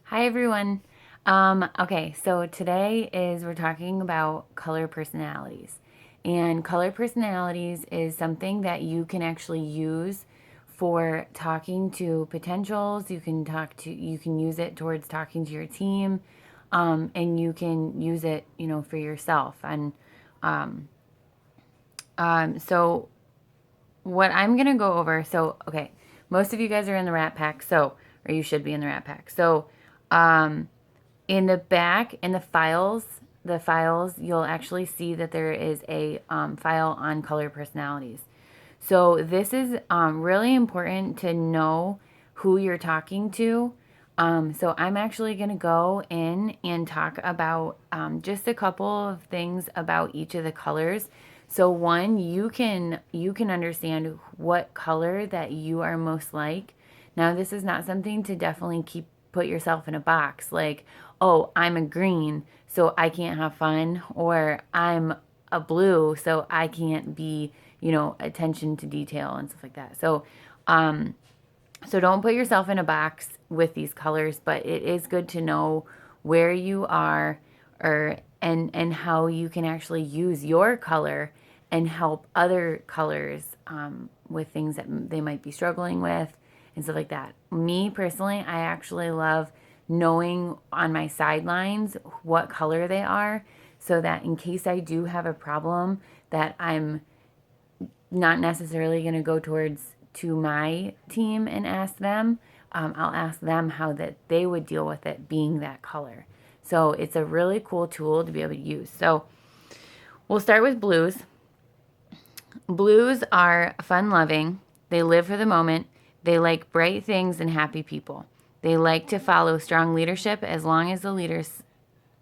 Hi everyone. Okay, so today we're talking about color personalities. And color personalities is something that you can actually use for talking to potentials. You can use it towards talking to your team, and you can use it, for yourself. And so what I'm gonna go over, okay, most of you guys are in the Rat Pack, or you should be in the Rat Pack. Um, in the back, in the files, you'll actually see that there is a file on color personalities. So this is really important to know who you're talking to. So I'm actually going to go in and talk about just a couple of things about each of the colors. So one, you can understand what color that you are most like. Now this is not something to definitely keep put yourself in a box like, oh, I'm a green, so I can't have fun, or I'm a blue, so I can't be, attention to detail and stuff like that. So don't put yourself in a box with these colors, but it is good to know where you are, or and how you can actually use your color and help other colors with things that they might be struggling with and stuff like that. Me personally, I actually love knowing on my sidelines what color they are, so that in case I do have a problem that I'm not necessarily going to go towards to my team and ask them. I'll ask them how that they would deal with it being that color. So it's a really cool tool to be able to use. So we'll start with blues. Blues are fun loving. They live for the moment. They like bright things and happy people. They like to follow strong leadership as long as the leaders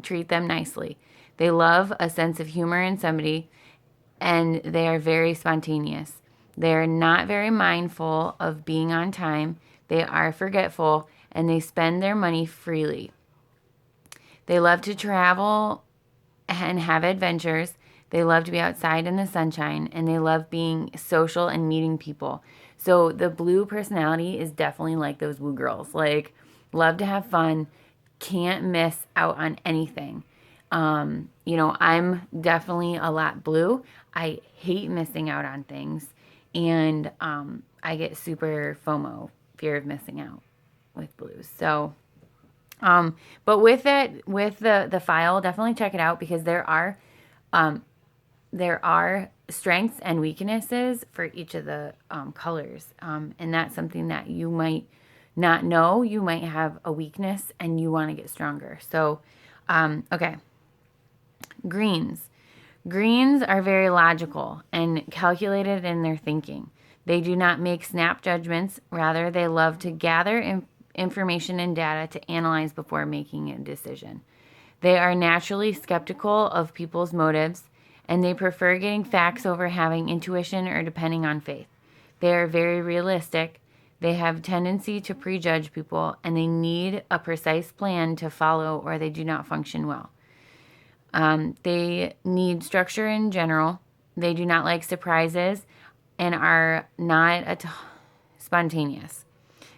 treat them nicely. They love a sense of humor in somebody, and they are very spontaneous. They are not very mindful of being on time. They are forgetful, and they spend their money freely. They love to travel and have adventures. They love to be outside in the sunshine, and they love being social and meeting people. So the blue personality is definitely like those woo girls. Like, love to have fun, can't miss out on anything. I'm definitely a lot blue. I hate missing out on things, and I get super FOMO, fear of missing out, with blues. But with it, with the file, definitely check it out because there are strengths and weaknesses for each of the colors, and that's something that you might not know. You might have a weakness and you want to get stronger. Okay, greens. Greens are very logical and calculated in their thinking. They do not make snap judgments. Rather, they love to gather information and data to analyze before making a decision. They are naturally skeptical of people's motives, and they prefer getting facts over having intuition or depending on faith. They are very realistic. They have a tendency to prejudge people, and they need a precise plan to follow, or they do not function well. They need structure in general. They do not like surprises and are not spontaneous.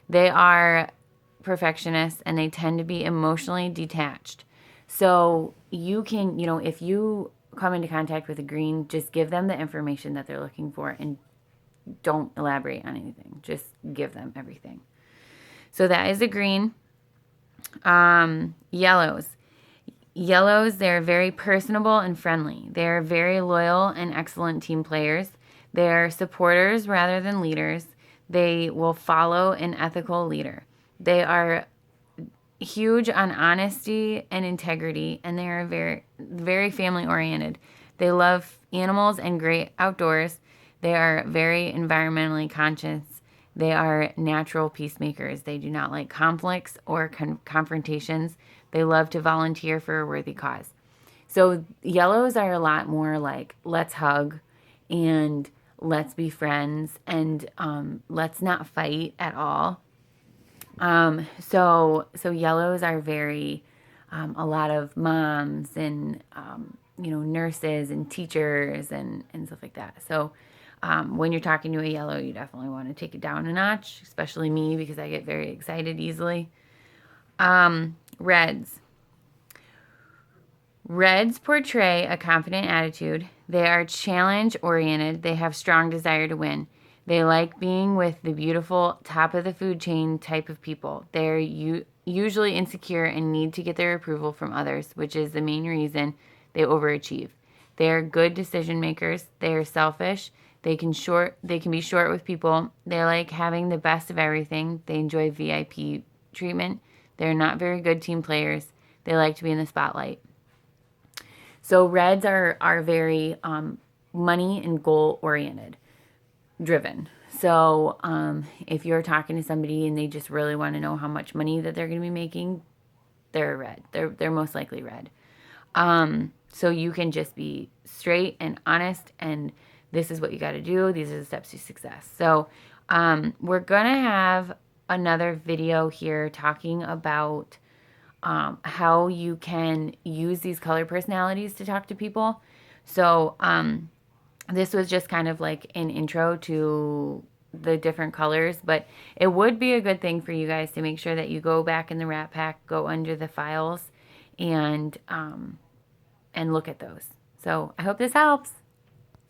They are perfectionists, and they tend to be emotionally detached. So you can, if you come into contact with a green, just give them the information that they're looking for and don't elaborate on anything. Just give them everything. So that is a green. Yellows. Yellows, they're very personable and friendly. They're very loyal and excellent team players. They're supporters rather than leaders. They will follow an ethical leader. They are huge on honesty and integrity, and they are very, very family oriented. They love animals and great outdoors. They are very environmentally conscious. They are natural peacemakers. They do not like conflicts or confrontations. They love to volunteer for a worthy cause. So yellows are a lot more like, let's hug and let's be friends, and let's not fight at all. So yellows are very, a lot of moms and, nurses and teachers and stuff like that. So when you're talking to a yellow, you definitely want to take it down a notch, especially me because I get very excited easily. Reds. Reds portray a confident attitude. They are challenge oriented. They have strong desire to win. They like being with the beautiful top of the food chain type of people. They're usually insecure and need to get their approval from others, which is the main reason they overachieve. They are good decision makers. They are selfish. They can be short with people. They like having the best of everything. They enjoy VIP treatment. They're not very good team players. They like to be in the spotlight. So reds are very money and goal oriented, driven. So if you're talking to somebody and they just really want to know how much money that they're going to be making, they're red. They're most likely red. So you can just be straight and honest, and this is what you got to do. These are the steps to success. So we're gonna have another video here talking about how you can use these color personalities to talk to people. So this was just kind of like an intro to the different colors, but it would be a good thing for you guys to make sure that you go back in the Rat Pack, go under the files, and look at those. So I hope this helps.